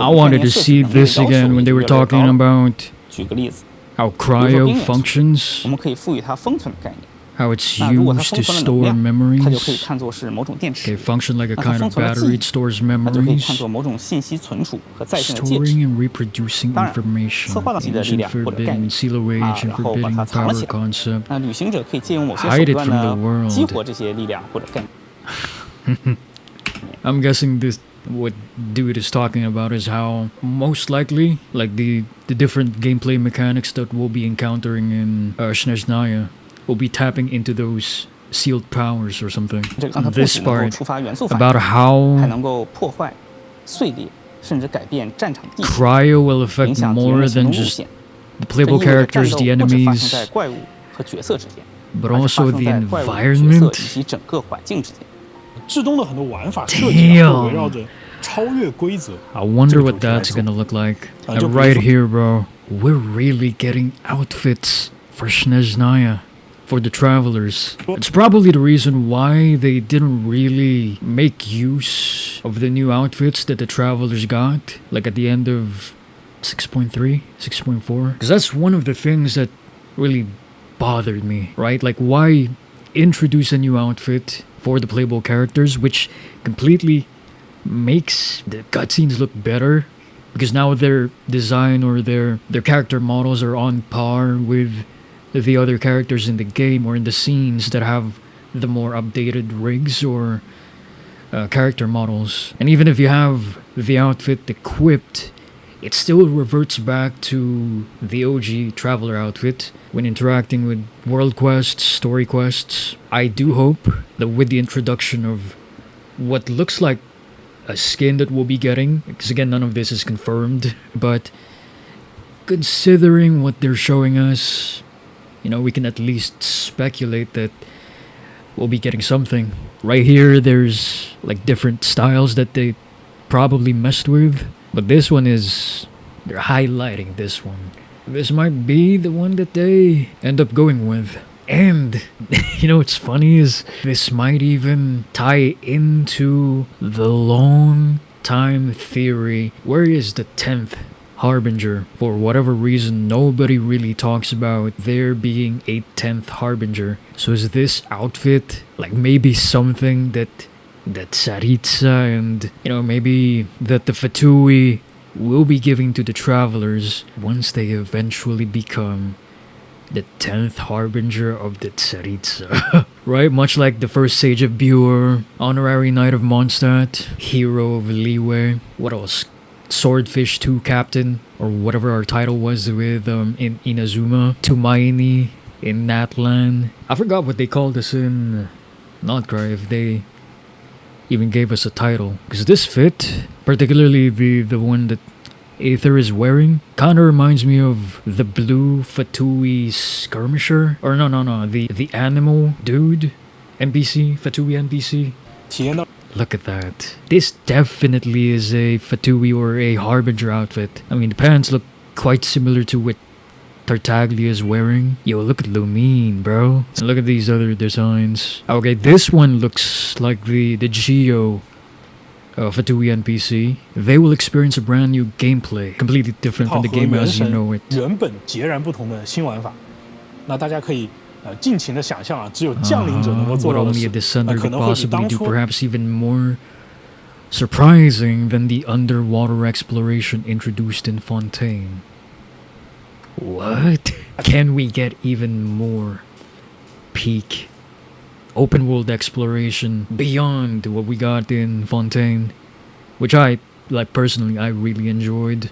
I wanted to see this again when they were talking about 举个例子， how 比如说 cryo 冰元素， functions, 我们可以赋予它封存的概念。 how it's 那如果它 used 封 to 存了能 store 量，它就可以 memories. 看作是某种电 They 池。 function like a 那它 kind 封 of 存了记 battery. 忆 It，stores 它就可以看 memories. 作某种信息存储和在线的介质。 Storing and reproducing 当然， information. 策划到自己的力 Ancient 量或者概 forbidden 念 seal of age and 然后把 forbidding 它藏了 power 起来。 concept. 那旅行者可以借用某些 Hide 手 it 段 from the 呢， world. 激活这些力量或者概念。 I'm guessing this what dude is talking about is how most likely like the different gameplay mechanics that we'll be encountering in Snezhnaya will be tapping into those sealed powers or something. 这个让它不 This 仅能够 part 触发元素反 about 应，还 how 能够破坏、碎裂，甚至改变战场地形， cryo will 影 affect 响敌人 more 的行 than 动路 just 线。 the 这意 playable 味着战 characters, 斗 the 不只发生在 enemies, 怪物和角色之间， but 而是发 also 生 the 在怪物、角色 environment. 以及整个环境之间。制东的很多玩法设计会围绕着超越规则。 I wonder 这个 what 主题来 that's 做。 gonna look like. 就比如 Right 说 here, bro. We're really getting outfits for Snezhnaya, for the travelers. It's probably the reason why they didn't really make use of the new outfits that the travelers got, like at the end of 6.3, 6.4. Because that's one of the things that really bothered me, right? Like, why introduce a new outfit for the playable characters, which completely makes the cutscenes look better because now their design or their character models are on par with the other characters in the game or in the scenes that have the more updated rigs or character models. And even if you have the outfit equipped, it still reverts back to the OG Traveler outfit when interacting with world quests, story quests. I do hope that with the introduction of what looks like a skin that we'll be getting, because again, none of this is confirmed, but considering what they're showing us, you know, we can at least speculate that we'll be getting something. Right here, there's like different styles that they probably messed with. But this one is, they're highlighting this one. This might be the one that they end up going with. And, you know what's funny is, this might even tie into the long time theory. Where is the 10th Harbinger? For whatever reason, nobody really talks about there being a 10th Harbinger. So is this outfit like maybe something that Tsaritsa and, you know, maybe that the Fatui will be giving to the travelers once they eventually become the 10th Harbinger of the Tsaritsa. Right? Much like the first Sage of Bure, Honorary Knight of Mondstadt, Hero of Liyue, what else? Swordfish 2 Captain, or whatever our title was with in Inazuma, Tumaini in Natlan. I forgot what they called us in Notcry, if they even gave us a title. Because this fit, particularly the one that Aether is wearing, kind of reminds me of the blue Fatui skirmisher. Or no, the animal dude NPC, Fatui NPC. 体验到 Look at that. This definitely is a Fatui or a Harbinger outfit. I mean, the pants look quite similar to what Tartaglia is wearing. Yo, look at Lumine, bro. And look at these other designs. Okay, this one looks like the Geo Fatui NPC. They will experience a brand new gameplay, completely different 套 from the 和 game 原 as you 神 know it. 原本截然不同的新玩法。那大家可以尽情的想象啊，只有降临者能够做 What 到的 only a 事，那 descender 可 could 能会比 possibly 当 do, 初 perhaps even more surprising than the underwater exploration introduced in Fontaine. What? Can we get even more peak open world exploration beyond what we got in Fontaine? Which I, like personally, I really enjoyed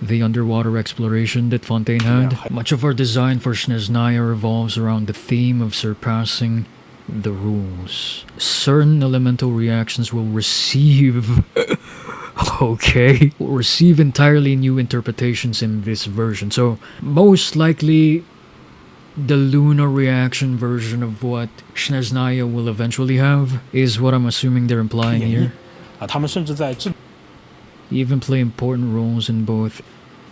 the underwater exploration that Fontaine had. Yeah. Much of our design for Snezhnaya revolves around the theme of surpassing the rules. Certain elemental reactions will receive will receive entirely new interpretations in this version. So most likely the lunar reaction version of what Snezhnaya will eventually have is what I'm assuming they're implying 演绎 here. 啊，他们甚至在制 Even play important roles in both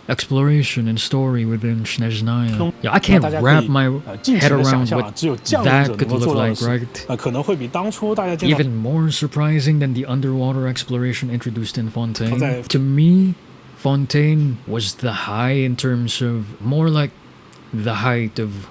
exploration and story within Snezhnaya. Yeah, I can't 大家可 wrap 以 my 尽 head 情的想 around 象啊， what 只有降临 that 者能 could 够 look 做到的 like, 事， right? 可能会比当初大家见到 Even more surprising than the underwater exploration introduced in Fontaine.在 To me, Fontaine was the high in terms of more like the height of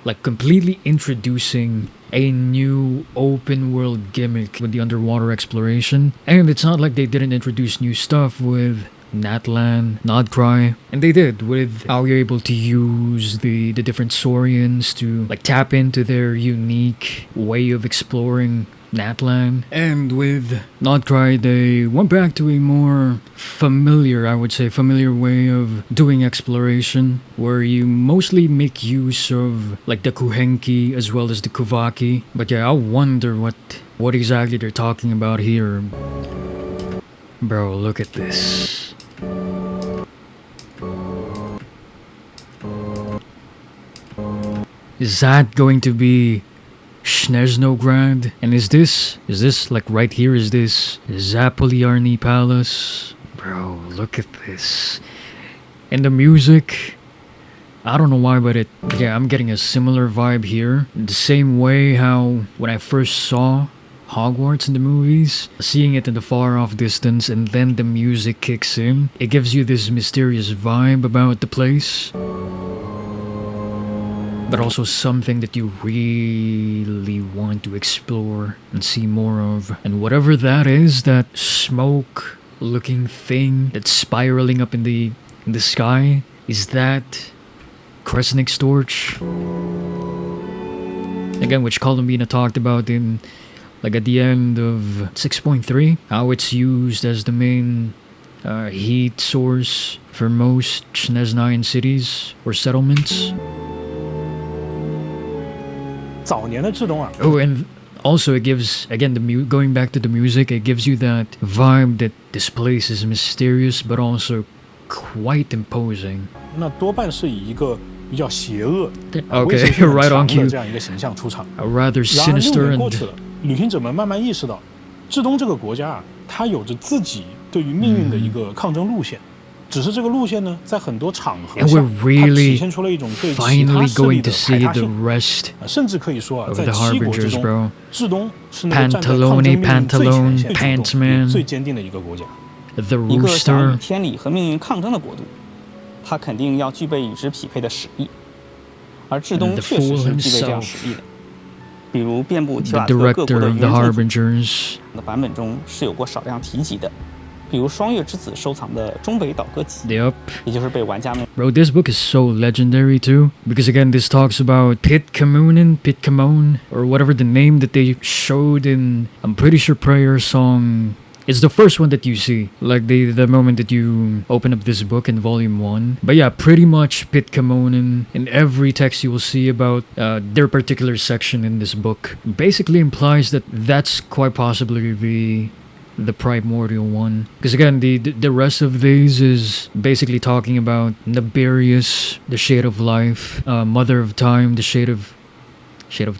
like completely introducing a new open world gimmick with the underwater exploration. And it's not like they didn't introduce new stuff with Natlan, Nodcry, and they did with how you're able to use the different Saurians to like tap into their unique way of exploring Natlan. And with Nodcry, they went back to a more familiar, I would say, familiar way of doing exploration, where you mostly make use of like the Kuhenki as well as the Kuvaki. But yeah, I wonder what exactly they're talking about here. Bro, look at this. Is that going to be Snezhnograd? And is this like right here, is this Zapolyarny Palace? Bro, look at this. And the music, I don't know why, but I'm getting a similar vibe here. The same way how when I first saw Hogwarts in the movies, seeing it in the far off distance and then the music kicks in, it gives you this mysterious vibe about the place, but also something that you really want to explore and see more of. And whatever that is, that smoke looking thing that's spiraling up in the sky, is that Kresnik's torch? Again, which Columbina talked about in like at the end of 6.3, how it's used as the main heat source for most Snezhnayan cities or settlements. 早年的至东啊， Oh, and also it gives, again, going back to the music, it gives you that vibe that this place is mysterious but also quite imposing. 那多半是以一个比较邪恶、 Okay, 威胁性很 right on 强的 cue. 这样一个形象出场。 A rather 然而6 sinister 年过去 and 了，旅行者们慢慢意识到，至东这个国家啊，它有着自己对于命运的一个抗争路线。只是这个路线呢，在很多场合 and 下， we're 它 really 体现出了一种对其他 finally 势力 going 的 to 排 see 他 the 性。 rest 甚至可以说啊， of 在 the 七国之 Harbingers, 中， bro. 至东是那个站在抗争 Pantalone, 命运最前 Pantalone, 线之 Pants 中 Man. 最坚定的一个国家。 The 一个想与 rooster. 天理和命运抗争的国度，它肯定要具备与之匹配的使命，而至东 The 确实 fool 是具备这样 himself. 实力的。比如遍布提 The 瓦特各国 director 的 of 原 the 著组 Harbingers. 的版本中是有过少量提及的，比如双月之子收藏的中北岛歌集， Yep. 也就是被玩家们 Bro, this book is so legendary too. Because again, this talks about Pitkamon, or whatever the name that they showed in, I'm pretty sure Prayer Song. It's the first one that you see, like the moment that you open up this book in volume 1. But yeah, pretty much Pitkamonen in every text you will see about their particular section in this book basically implies that that's quite possibly the primordial one. Because again, the rest of these is basically talking about Naberius, the Shade of Life, Mother of Time, the Shade of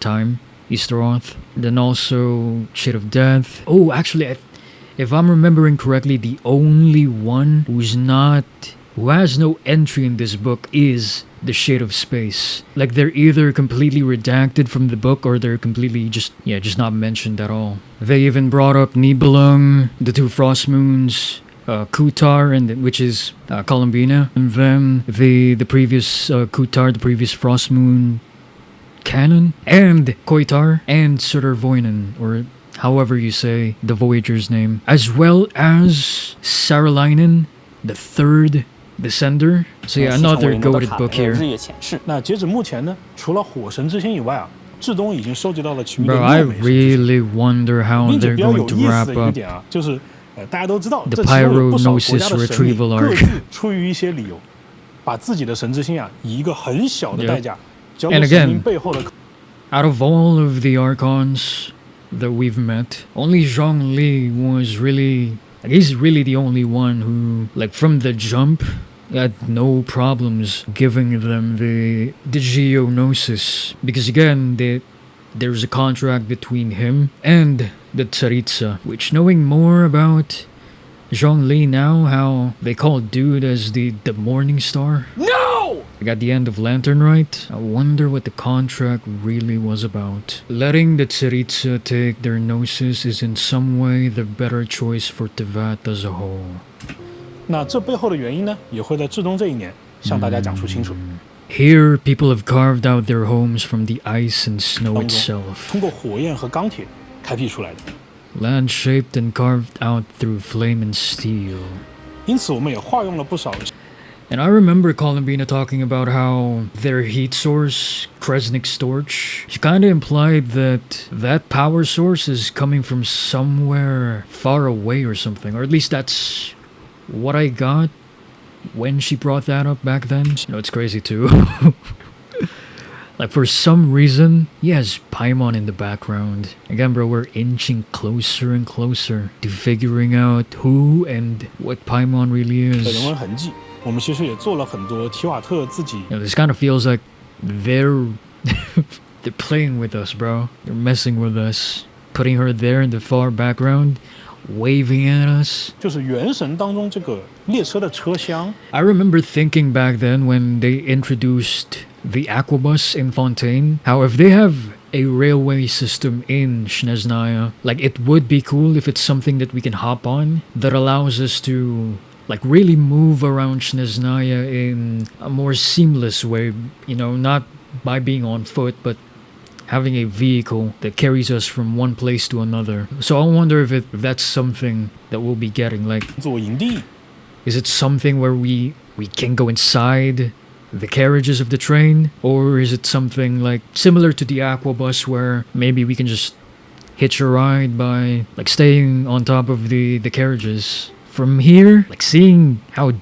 Time, Easteroth, then also Shade of Death. Oh, actually, if I'm remembering correctly, the only one who has no entry in this book is the Shade of Space. Like they're either completely redacted from the book or they're completely just not mentioned at all. They even brought up Nibelung, the two Frost Moons, Kutar, which is Columbina, and then the previous Kutar, the previous Frost Moon canon, and Koitar, and Sudervoinen, or however you say the Voyager's name, as well as Saralainen, the third Descender. So yeah, 戏称 another 为诺德 goated 卡 book 的 here. 日月潜势。那截止目前呢，除了火神之心以外啊，至东已经收集到了其余的 Bro, I 6枚神之心。 really wonder how 并且 they're 比较 going 有 to 意思 wrap 的一个 up 点啊，就是大家都知道， the 这其中有不少国家 Pyronosis 的神力 retrieval 各 arc. 自出于一些理由，把自己的神之心啊，以一个很小的代价交给 And 神 again, 明背后的。 Out of all of the Archons that we've met, only Zhongli was really... Like, he's really the only one who, like, from the jump, had no problems giving them the Geonosis. Because again, there's a contract between him and the Tsaritsa, which, knowing more about Zhongli now, how they call dude as the Morning Star. No! I got the end of Lantern right. I wonder what the contract really was about. Letting the Tsaritsa take their gnosis is in some way the better choice for Tevat as a whole. 那这背后的原因呢，也会在至东这一年向大家讲述清楚。Here, people have carved out their homes from the ice and snow 当中 itself. 通过火焰和钢铁开辟出来的。Land shaped and carved out through flame and steel. 因此，我们也化用了不少。 And I remember Columbina talking about how their heat source, Kresnik Storch, she kind of implied that that power source is coming from somewhere far away or something. Or at least that's what I got when she brought that up back then. You know, it's crazy too. Like, for some reason, he has Paimon in the background. Again, bro, we're inching closer and closer to figuring out who and what Paimon really 的 is. 人文痕迹，我们其实也做了很多提瓦特自己 You know, this kind of feels like they're they're playing with us, bro. They're messing with us, putting her there in the far background, waving at us. 就是原神当中这个列车的车厢， I remember thinking back then when they introduced the Aquabus in Fontaine, how if they have a railway system in Snezhnaya, like, it would be cool if it's something that we can hop on that allows us to, like, really move around Snezhnaya in a more seamless way, you know, not by being on foot, but having a vehicle that carries us from one place to another. So I wonder if that's something that we'll be getting. Like, 做营地， is it something where we can go inside the carriages of the train? Or is it something like similar to the Aquabus where maybe we can just hitch a ride by, like, staying on top of the carriages? From here, like, seeing how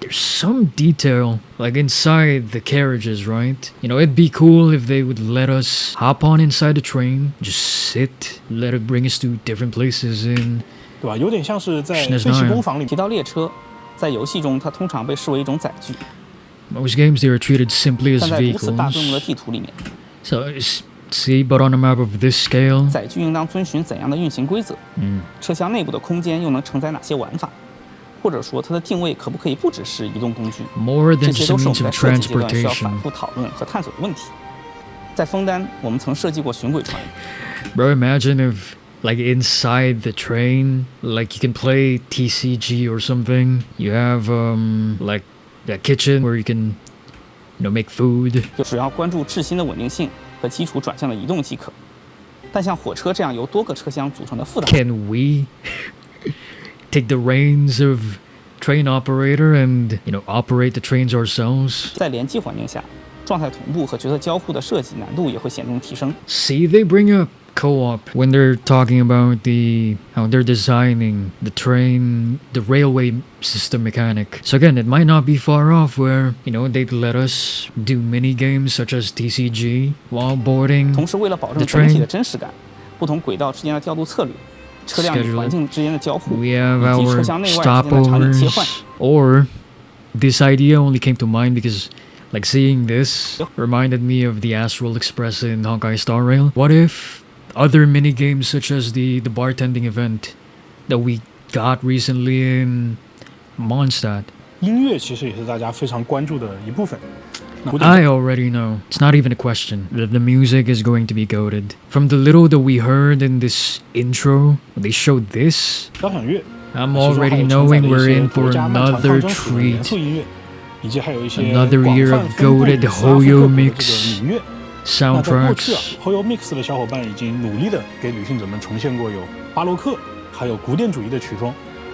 there's some detail, like, inside the carriages, right? You know, it'd be cool if they would let us hop on inside the train, just sit, let it bring us to different places in 对吧？有点像是在 Snezhnaya 废弃工坊里提到列车，在游戏中它通常被视为一种载具， most games. They are treated simply as 但在如此大规模的 vehicles. 地图里面， So, see, but on a map of this scale, 载具应当遵循怎样的运行规则？车厢内部的空间又能承载哪些玩法？或者说它的定位可不可以不只是移动工具？ more 这 than 些 just 都 a 是我 means 们 of 在设计阶段需要 transportation. 反复讨论和探索的问题。在枫丹，我们曾设计过巡轨船， Bro, imagine if, like, inside the train, like, you can play TCG or something. You have, like, a kitchen where you can, you know, make food. 就只要关注质心的稳定性和基础转向的移动即可。但像火车这样由多个车厢组成的复杂， Can we take the reins of train operator and, you know, operate the trains ourselves? 在联机环境下，状态同步和角色交互的设计难度也会显著提升。 See, they bring up co-op when they're talking about how they're designing the train, the railway system mechanic. So again, it might not be far off where, you know, they'd let us do mini games such as TCG while boarding 同时，为了保证 the 整体的 train. 真实感，不同轨道之间的调度策略、车辆与环境之间的交互， We have 以及车 our 厢内外之间的场景切换。 stopovers. Or this idea only came to mind because, like, seeing this reminded me of the Astral Express in Honkai Star Rail. What if other mini games such as the bartending event that we got recently in Mondstadt? 音乐其实也是大家非常关注的一部分。那 I already know. It's not even a question. The music is going to be goated. From the little that we heard in this intro, when they showed this, 交响乐， I'm 其实还有 already 承载 knowing 了一 we're 些 in 国 for 家漫长 another 抗争史的严 treat. 肃音乐，以及还有一些 Another 广 year 泛 of 分布于 goated 斯拉夫 Hoyo 各国的这个 mix 民乐。那在过去啊 soundtracks. Hoyo Mix 的小伙伴已经努力的给旅行者们重现过有巴洛克，还有古典主义的曲风，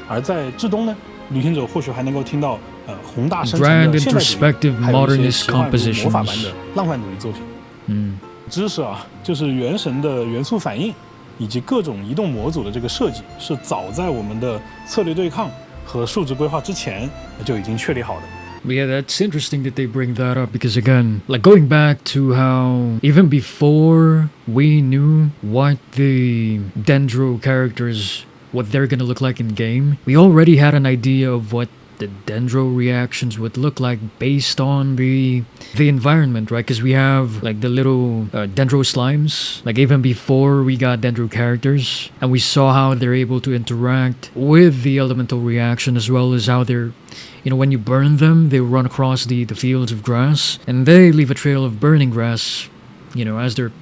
而在至东呢，旅行者或许还能够听到宏大深沉 Grand 的现代主 introspective 义，还有一些 modernist 奇幻如魔法般 compositions. 的浪漫主义作品。知识啊，就是原神的元素反应以及各种移动模组的这个设计，是早在我们的策略对抗和数值规划之前就已经确立好的。 But yeah, that's interesting that they bring that up because, again, like, going back to how even before we knew what the Dendro characters, what they're gonna look like in game, we already had an idea of what the Dendro reactions would look like based on the environment, right? Because we have, like, the little Dendro slimes, like, even before we got Dendro characters, and we saw how they're able to interact with the elemental reaction, as well as how they're, you know, when you burn them, they run across the fields of grass, and they leave a trail of burning grass, you know, as they're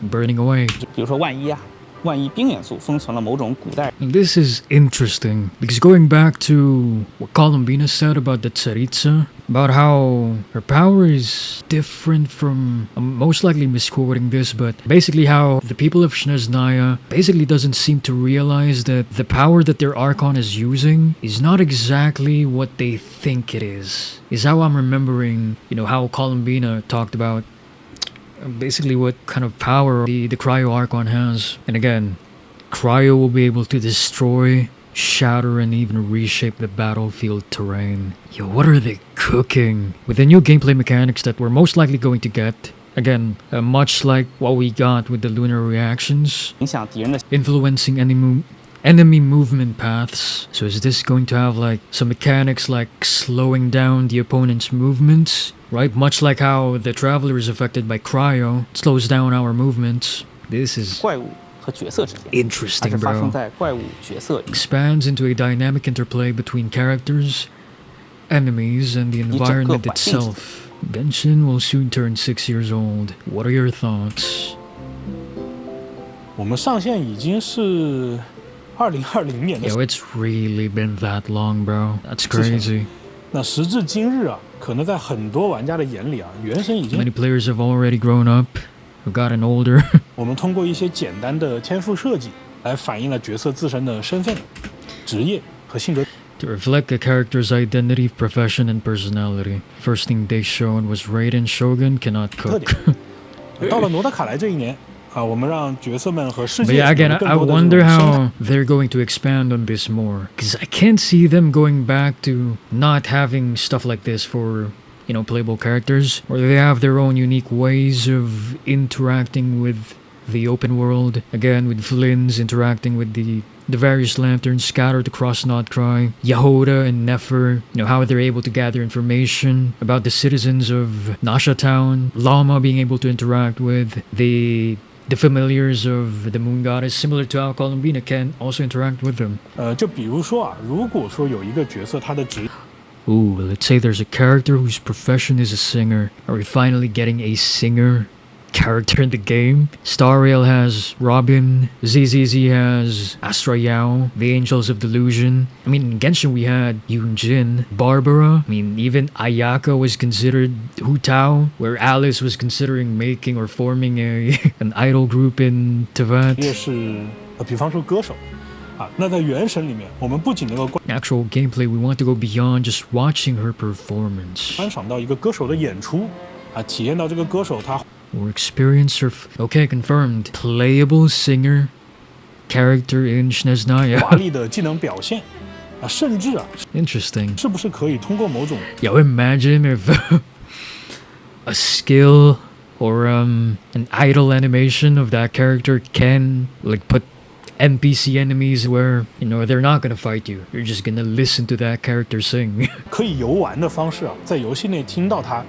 burning away. 比如说万一啊，万一冰元素封存了某种古代 And this is interesting because going back to what Columbina said about the Tsaritsa, about how her power is different from, I'm most likely misquoting this, but basically how the people of Snezhnaya basically doesn't seem to realize that the power that their Archon is using is not exactly what they think it is how I'm remembering, how Columbina talked about basically what kind of power the Cryo Archon has. And again, Cryo will be able to destroy, shatter, and even reshape the battlefield terrain. Yo, what are they cooking? With the new gameplay mechanics that we're most likely going to get, again, much like what we got with the lunar reactions, 影响敌人的 influencing enemy movement paths. So is this going to have like some mechanics like slowing down the opponent's movements? Right? Much like how the Traveler is affected by Cryo, it slows down our movements. This is 怪物和角色之间，还 interesting, 是发生 bro. 在怪物角色 Expands into a dynamic interplay between characters, enemies, and the environment itself. Genshin will soon turn 6 years old. What are your thoughts? 我们上线已经是2020年的 Yo, it's really been that long, bro. That's crazy. 那时至今日啊，可能在很多玩家的眼里啊，原神已经 Many players have already grown up, have gotten older. 我们通过一些简单的天赋设计来反映了角色自身的身份、职业和性格。 To reflect a character's identity, profession, and personality. First thing they showed was Raiden Shogun cannot 特 cook. 点。到了诺德卡莱这一年啊，我们让角色们和世 But 界 yeah, 有 again, 了 I 更多的 wonder 这种生 how they're going to expand on this more. Because I can't see them going back to not having stuff like this for, playable characters. Or they have their own unique ways of interacting with the open world. Again, with Flynn's interacting with the various lanterns scattered across Notcry, Yahoda and Nefer, how they're able to gather information about the citizens of Nasha Town, Lama being able to interact with the familiars of the Moon Goddess, similar to how Columbina can also interact with them. 就比如说啊，如果说有一个角色他的职 Ooh, let's say there's a character whose profession is a singer. Are we finally getting a singer character in the game? Star Rail has Robin, ZZZ has Astra Yao, the Angels of Delusion. I mean, in Genshin we had Yoon Jin, Barbara. I mean, even Ayaka was considered Hu Tao, where Alice was considering making or forming an idol group in 业 Teyvat. 是比方说歌手啊，那在原神里面，我们不仅能够 Actual gameplay, we want to go beyond just watching her performance. 观赏到一个歌手的演出啊，体验到这个歌手他 Or experience her. Okay, confirmed. Playable singer character in 华 Snezhnaya. 丽的技能表现啊，甚至啊， Interesting. 是不是可以通过某种 Yo, imagine if a skill or an idle animation of that character can like put NPC enemies where they're not gonna fight you. You're just gonna listen to that character sing. 可以游玩的方式啊，在游戏内听到他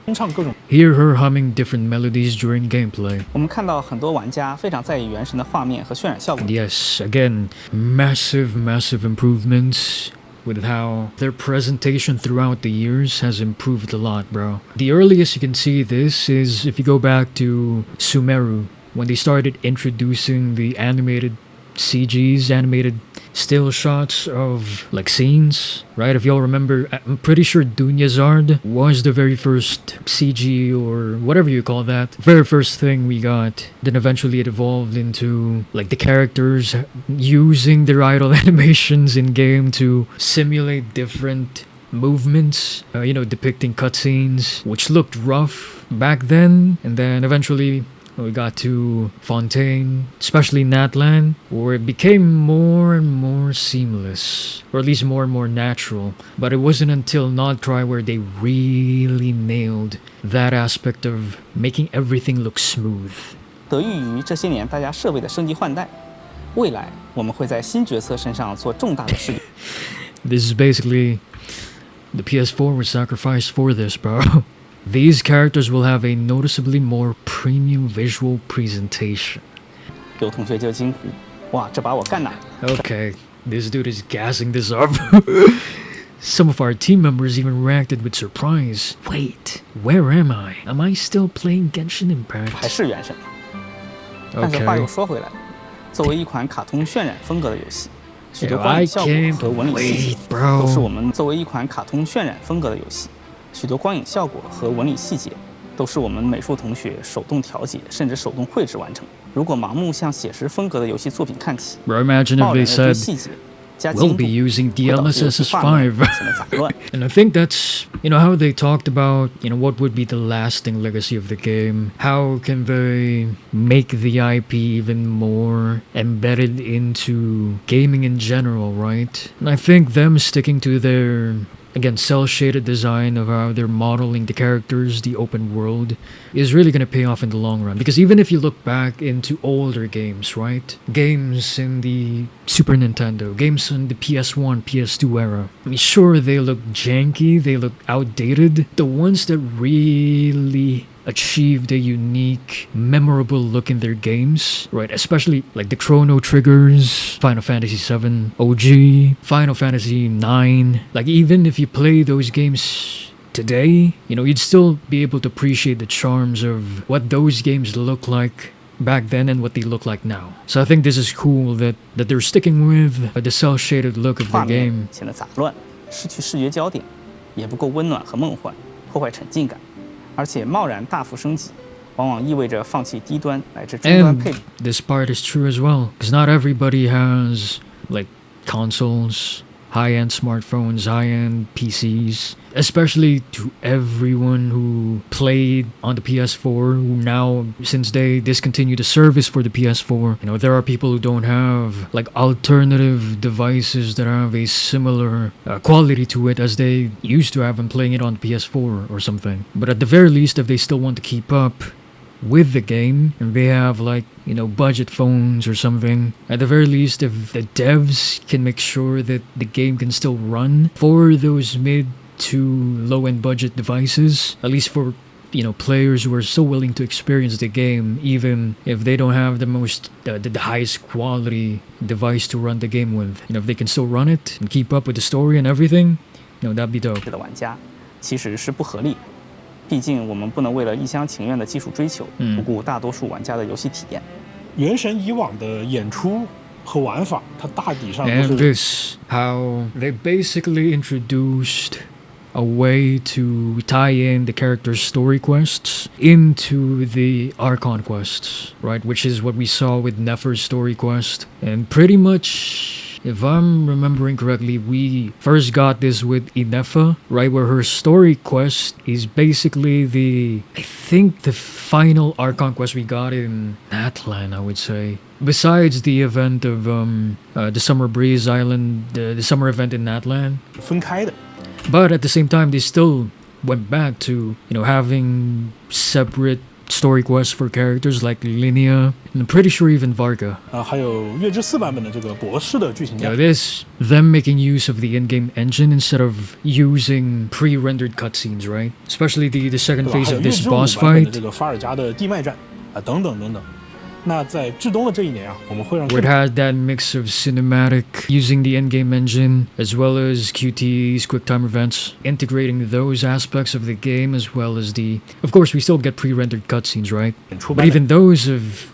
哼唱各种 Hear her humming different melodies during gameplay. 我们看到很多玩家非常在意原神的画面和渲染效果 And，yes, again, massive improvements with how their presentation throughout the years has improved a lot, bro. The earliest you can see this is if you go back to Sumeru, when they started introducing the animated CGs, animated still shots of like scenes, right? If y'all remember, I'm pretty sure Dunyazard was the very first CG or whatever you call that, very first thing we got. Then eventually it evolved into like the characters using their idle animations in game to simulate different movements, depicting cutscenes, which looked rough back then, and then eventually we got to Fontaine, especially Natlan, where it became more and more seamless, or at least more and more natural. But it wasn't until Nodcry where they really nailed that aspect of making everything look smooth. 得益于这些年大家设备的升级换代，未来我们会在新角色身上做重大的试点。 This is basically the PS4 was sacrificed for this, bro. These characters will have a noticeably more premium visual presentation. 有同学就惊呼：“哇，这把我干哪？” Okay, this dude is gassing this up. Some of our team members even reacted with surprise. Wait, where am I? Am I still playing Genshin 还 Impact? 是原神。但是话又 Okay. 说回来，作为一款卡通渲染风格的游戏，许多 Yo, 光 I 影效果 can't 和纹理细节 wait, bro. 都是我们作为一款卡通渲染风格的游戏，许多光影效果和纹理细节都是我们美术同学手动调节甚至手动绘制完成。如果盲目向写实风格的游戏作品看齐， Bro, imagine 贸 if 然 they 的对 said 细节加 we'll 精 be 度， using 会导致游戏 DLSS 画面 5. 显得杂乱。And I think that's, how they talked about, what would be the lasting legacy of the game. How can they make the IP even more embedded into gaming in general, right? And I think them sticking to their, again, cel-shaded design of how they're modeling the characters, the open world, is really going to pay off in the long run. Because even if you look back into older games, right? Games in the Super Nintendo, games in the PS1, PS2 era. I mean, sure, they look janky, they look outdated. The ones that really achieved a unique, memorable look in their games, right? Especially like the Chrono Triggers, Final Fantasy VII OG, Final Fantasy IX. Like even if you play those games today, you'd still be able to appreciate the charms of what those games look like back then and what they look like now. So I think this is cool that they're sticking with the cel-shaded look of 画 the 面 game. 显得杂乱，失去视觉焦点，也不够温暖和梦幻，破坏沉浸感。而且贸然大幅升级，往往意味着放弃低端乃至中端 And 配置。 this part is true as well, because not everybody has like consoles, high-end smartphones, high-end PCs, especially to everyone who played on the PS4, who now, since they discontinued the service for the PS4, there are people who don't have like alternative devices that have a similar quality to it as they used to have when playing it on the PS4 or something. But at the very least, if they still want to keep up with the game and they have like budget phones or something, at the very least if the devs can make sure that the game can still run for those mid to low-end budget devices, at least for players who are so willing to experience the game even if they don't have the most the highest quality device to run the game with, if they can still run it and keep up with the story and everything, that'd be dope. 的玩家其实是不合理的。毕竟我们不能为了一厢情愿的技术追求，不顾大多数玩家的游戏体验。原神以往的演出和玩法，它大体上都 And 是 this, how they basically introduced a way to tie in the character's story quests into the Archon quests, right? Which is what we saw with Nefer's story quest. And pretty much, if I'm remembering correctly, we first got this with Inefa, right? Where her story quest is basically I think the final Archon quest we got in Natlan, I would say. Besides the event of the Summer Breeze Island, the summer event in Natlan. 分开的。 But at the same time, they still went back to, having separate story quests for characters like Linnea, and I'm pretty sure even Varga. 还有月之4版本的这个博士的剧情架。 This, them making use of the in-game engine instead of using pre-rendered cutscenes, right? Especially the second 对吧？ phase 还有 of 月 this 之5 boss 版本的 fight, 这个法尔加的地脉战等等等等。那在至东的这一年啊，我们会让 where it had that mix of cinematic, using the in-game engine, as well as QTEs, quick-time events, integrating those aspects of the game as well as of course, we still get pre-rendered cutscenes, right? 演出 But 版本 even those have,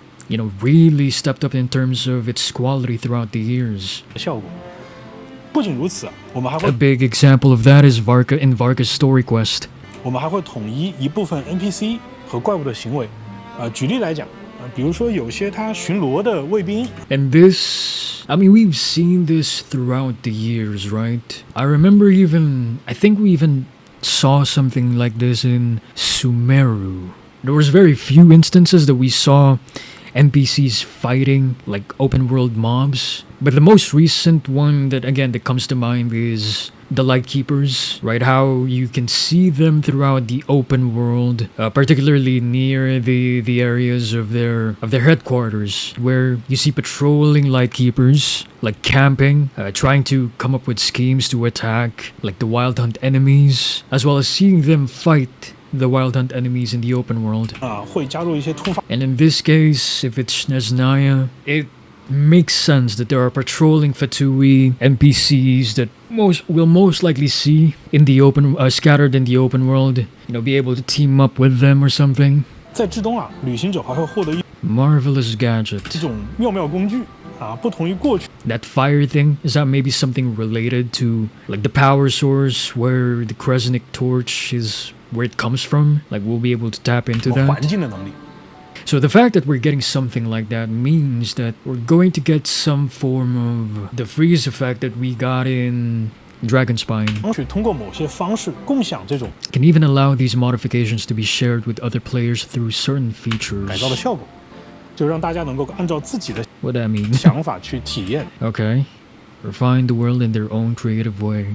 really stepped up in terms of its quality throughout the years. 的效果。不仅如此啊，我们还 A 会 big example of that is Varga in Varga's story quest. 我们还会统一一部分 NPC 和怪物的行为。举例来讲，比如说有些他巡逻的卫兵， And this, I mean, we've seen this throughout the years, right? I remember I think we even saw something like this in Sumeru. There was very few instances that we saw NPCs fighting like open world mobs. But the most recent one that comes to mind is the Lightkeepers, right? How you can see them throughout the open world, particularly near the areas of their headquarters, where you see patrolling Lightkeepers, like camping, trying to come up with schemes to attack like the Wild Hunt enemies, as well as seeing them fight the Wild Hunt enemies in the open world. 会加入一些突发。 And in this case, if it's Snezhnaya, it makes sense that there are patrolling Fatui NPCs that will most likely see in the open, scattered in the open world, be able to team up with them or something. 在至东啊，旅行者还会获得一 Marvelous gadget. 这种妙妙工具啊，不同于过去。That fire thing, is that maybe something related to like the power source where the crescenic torch is where it comes from? Like we'll be able to tap into 环 that. 境的能力， So the fact that we're getting something like that means that we're going to get some form of the freeze effect that we got in Dragonspine. 去通过某些方式共享这种 Can even allow these modifications to be shared with other players through certain 改造的 features. 效果，就让大家能够按照自己的 What that mean? 想法去体验。 Okay. Refine the world in their own creative way.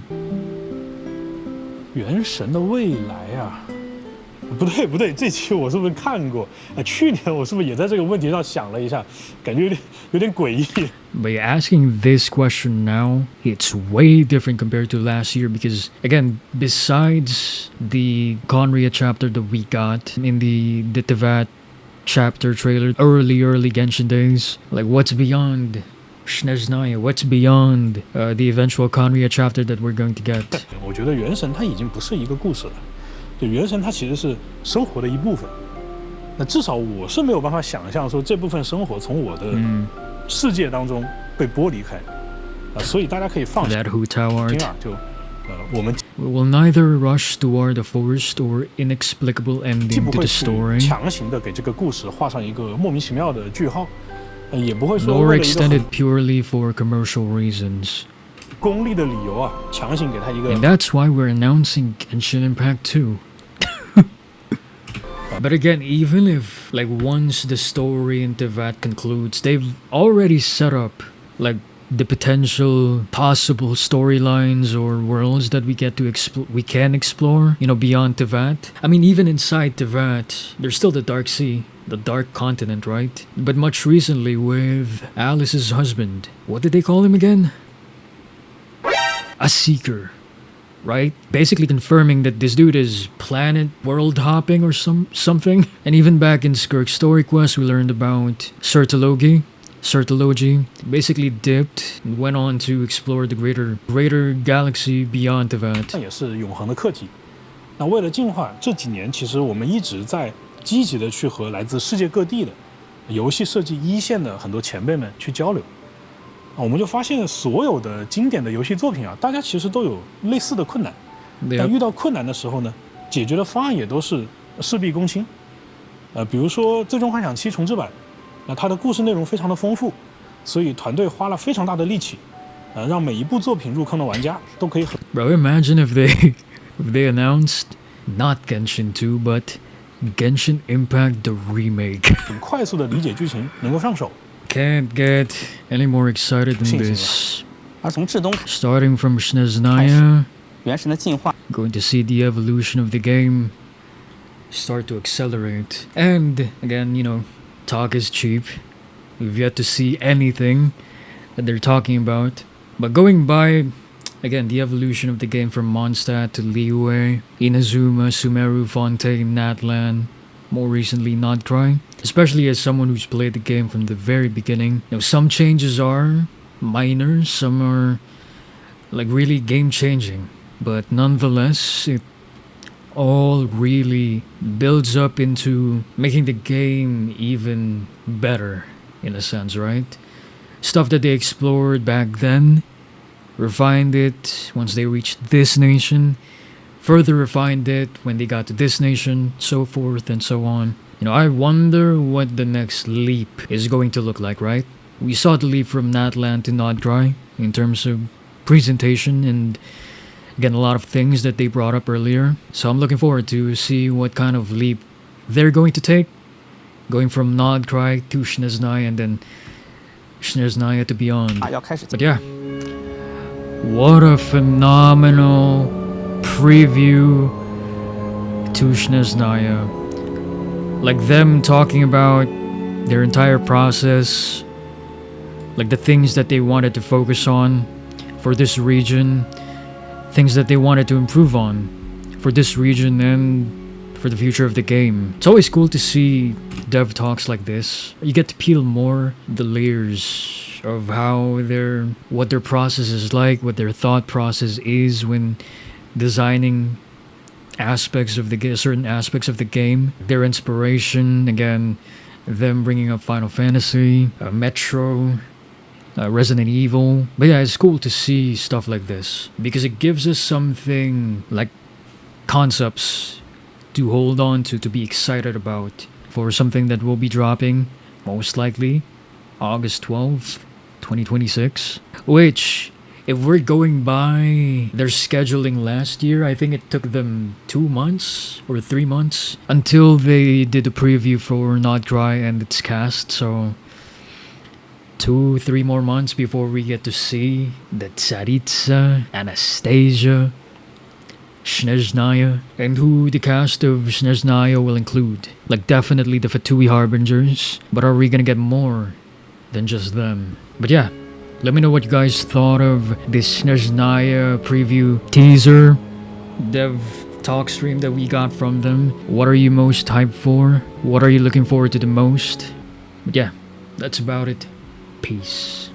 原神的未来啊，不对，这期我是不是看过？去年我是不是也在这个问题上想了一下，感觉有点诡异。 By asking this question now, it's way different compared to last year because, again, besides the Conria chapter that we got in the Tivat chapter trailer, early Genshin days, like what's beyond Snezhnaya, what's beyond the eventual Conria chapter that we're going to get? 我觉得原神它已经不是一个故事了，就原神它其实是生活的一部分。那至少我是没有办法想象说这部分生活从我的世界当中被剥离开所以大家可以放心 That Hu Tao art. 啊，就我们 We will neither rush toward a forced or inexplicable 既 ending 不 to 会 the 去 story, 强行的给这个故事画上一个莫名其妙的句号，也不会说 nor 为了一个 extend 很 it purely for commercial reasons. 功利的理由啊，强行给他一个 And that's why we're announcing Genshin Impact 2. But again, even if like once the story in Tivat concludes, they've already set up like the potential possible storylines or worlds that we get to we can explore, you know, beyond Tivat. I mean, even inside Tivat, there's still the Dark Sea, the Dark Continent, right? But much recently with Alice's husband, what did they call him again? A Seeker. Right? Basically confirming that this dude is planet world hopping or something. And even back in Skirk's story quest, we learned about Sertologi. Sertologi basically dipped and went on to explore the greater galaxy beyond Tivat. 也是永恒的课题。那为了进化，这几年其实我们一直在积极的去和来自世界各地的游戏设计一线的很多前辈们去交流。我们就发现所有的经典的游戏作品啊，大家其实都有类似的困难。但遇到困难的时候呢，解决的方案也都是事必躬亲。比如说《最终幻想7》重置版，那它的故事内容非常的丰富，所以团队花了非常大的力气，让每一部作品入坑的玩家都可以很 Bro, imagine if they announced not Genshin 2 but Genshin Impact the remake. 很快速的理解剧情，能够上手。 Can't get any more excited than this. 而从至东 Starting from Snezhnaya, 原神的进化 going to see the evolution of the game start to accelerate. And again, you know, talk is cheap. We've yet to see anything that they're talking about. But going by, again, the evolution of the game from Mondstadt to Liyue, Inazuma, Sumeru, Fontaine, Natlan, more recently Nodcry. Especially as someone who's played the game from the very beginning. You know, some changes are minor, some are like really game changing. But nonetheless, it all really builds up into making the game even better, in a sense, right? Stuff that they explored back then, refined it once they reached this nation, further refined it when they got to this nation, so forth and so on. You know, I wonder what the next leap is going to look like, right? We saw the leap from Natlan to Nodcry in terms of presentation and, again, a lot of things that they brought up earlier. So I'm looking forward to see what kind of leap they're going to take, going from Nodcry to Snezhnaya and then Snezhnaya to beyond. 要开始 But yeah, what a phenomenal preview to Snezhnaya. Like them talking about their entire process, like the things that they wanted to focus on for this region, things that they wanted to improve on for this region and for the future of the game. It's always cool to see dev talks like this. You get to peel more the layers of what their process is like, what their thought process is when designing aspects of the certain aspects of the game, their inspiration, again, them bringing up Final Fantasy, Metro, Resident Evil. But yeah, it's cool to see stuff like this because it gives us something like concepts to hold on to be excited about for something that will be dropping most likely August 12th, 2026. Which, if we're going by their scheduling last year, I think it took them 2 months or 3 months until they did a preview for Not Dry and its cast. So 2-3 more months before we get to see the Tsaritsa, Anastasia, Snezhnaya, and who the cast of Snezhnaya will include. Like definitely the Fatui Harbingers, but are we gonna get more than just them? But yeah, let me know what you guys thought of this Snezhnaya preview teaser dev talk stream that we got from them. What are you most hyped for? What are you looking forward to the most? But yeah, that's about it. Peace.